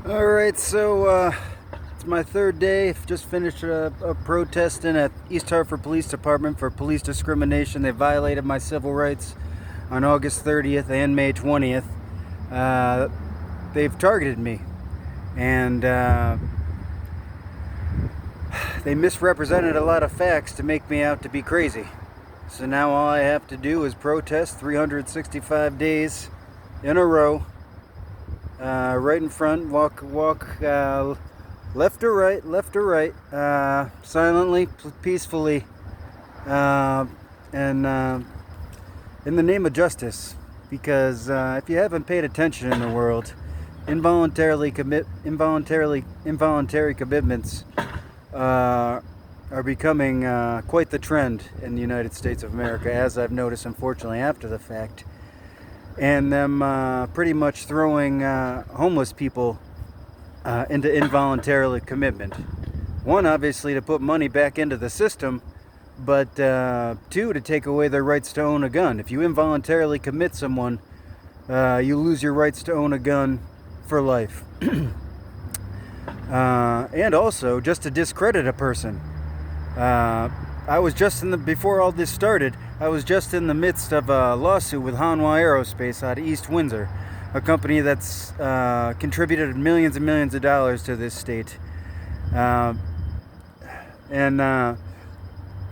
Alright, so it's my third day. Just finished a protesting at East Hartford Police Department for police discrimination. They violated my civil rights on August 30th and May 20th. They've targeted me, and they misrepresented a lot of facts to make me out to be crazy. So now all I have to do is protest 365 days in a row. Right in front, walk left or right, silently, peacefully, and in the name of justice. Because if you haven't paid attention in the world, involuntary commitments are becoming quite the trend in the United States of America, as I've noticed, unfortunately, after the fact. And them pretty much throwing homeless people into involuntary commitment. One, obviously, to put money back into the system, but two, to take away their rights to own a gun. If you involuntarily commit someone, you lose your rights to own a gun for life. And also, just to discredit a person. I was just before all this started, I was just in the midst of a lawsuit with Hanwha Aerospace out of East Windsor, a company that's contributed millions and millions of dollars to this state. And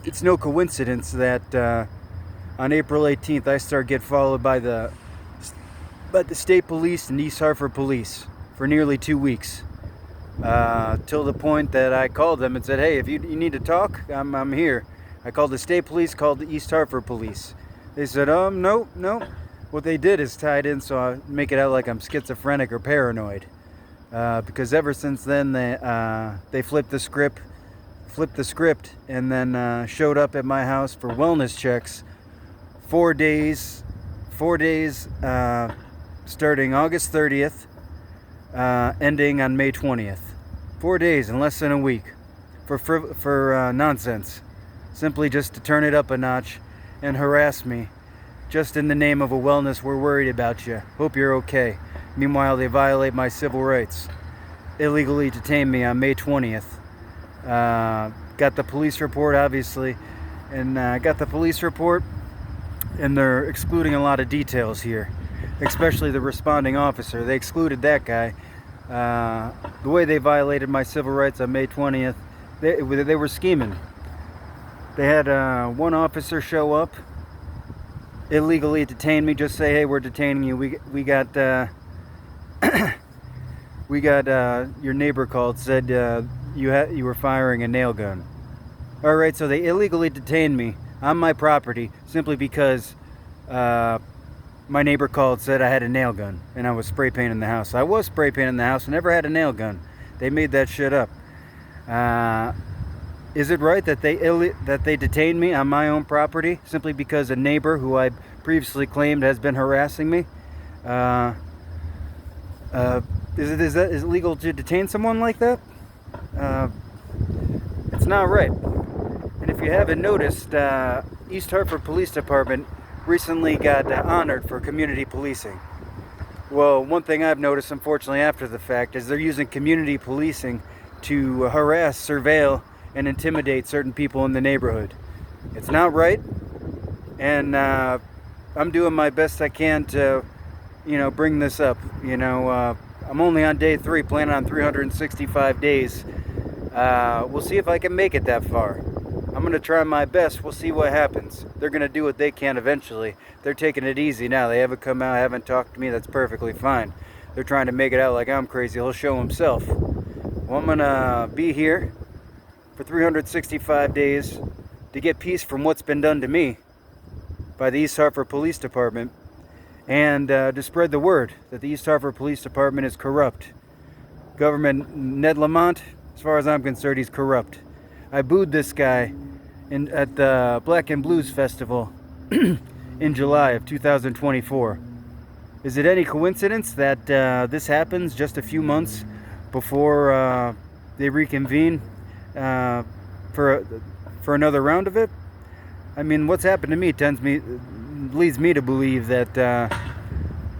it's no coincidence that on April 18th I get followed by the state police and East Hartford Police for nearly 2 weeks. Till the point that I called them and said, hey, if you need to talk, I'm here. I called the state police, called the East Hartford Police. They said, no. What they did is tied in so I make it out like I'm schizophrenic or paranoid. Because ever since then, they flipped the script, and then showed up at my house for wellness checks 4 days, starting August 30th, ending on May 20th. 4 days in less than a week for nonsense. Simply just to turn it up a notch and harass me. Just in the name of a wellness, we're worried about you. Hope you're okay. Meanwhile, they violate my civil rights. Illegally detain me on May 20th. Got the police report, obviously. And they're excluding a lot of details here. Especially the responding officer. They excluded that guy. The way they violated my civil rights on May 20th, they were scheming. They had one officer show up, illegally detain me, just say, hey, we're detaining you. We got your neighbor called, said you were firing a nail gun. All right, so they illegally detained me on my property simply because my neighbor called, said I had a nail gun, and I was spray painting the house. I was spray painting the house and never had a nail gun. They made that shit up. Is it right that they detained me on my own property simply because a neighbor who I previously claimed has been harassing me? Is it legal to detain someone like that? It's not right. And if you haven't noticed, East Hartford Police Department recently got honored for community policing. Well, one thing I've noticed, unfortunately, after the fact, is they're using community policing to harass, surveil, and intimidate certain people in the neighborhood. It's not right, and I'm doing my best I can to, bring this up. I'm only on day 3, planning on 365 days. We'll see if I can make it that far. I'm going to try my best. We'll see what happens. They're going to do what they can eventually. They're taking it easy now. They haven't come out, haven't talked to me. That's perfectly fine. They're trying to make it out like I'm crazy. He'll show himself. Well, I'm going to be here for 365 days to get peace from what's been done to me by the East Hartford Police Department, and to spread the word that the East Hartford Police Department is corrupt. Government Ned Lamont, as far as I'm concerned, he's corrupt. I booed this guy at the Black and Blues Festival in July of 2024. Is it any coincidence that this happens just a few months before they reconvene for another round of it? I mean, what's happened to me leads me to believe that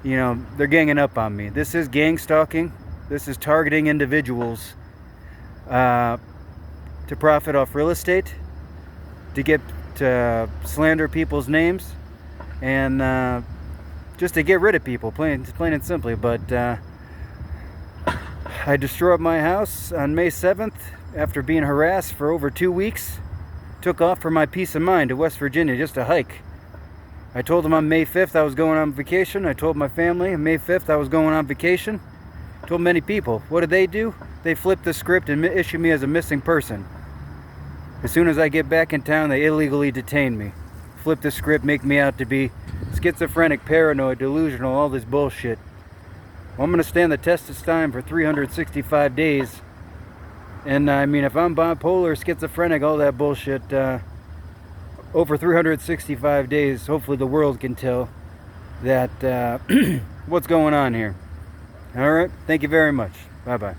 they're ganging up on me. This is gang stalking. This is targeting individuals to profit off real estate, to slander people's names, and just to get rid of people, plain and simply. But I destroyed my house on May 7th after being harassed for over 2 weeks. Took off for my peace of mind to West Virginia just to hike. I told them on May 5th I was going on vacation. I told my family on May 5th I was going on vacation. Told many people. What did they do? They flipped the script and issued me as a missing person. As soon as I get back in town, they illegally detained me. Flip the script, make me out to be schizophrenic, paranoid, delusional, all this bullshit. Well, I'm going to stand the test of time for 365 days. And I mean, if I'm bipolar, schizophrenic, all that bullshit, over 365 days, hopefully the world can tell that what's going on here. All right, thank you very much. Bye-bye.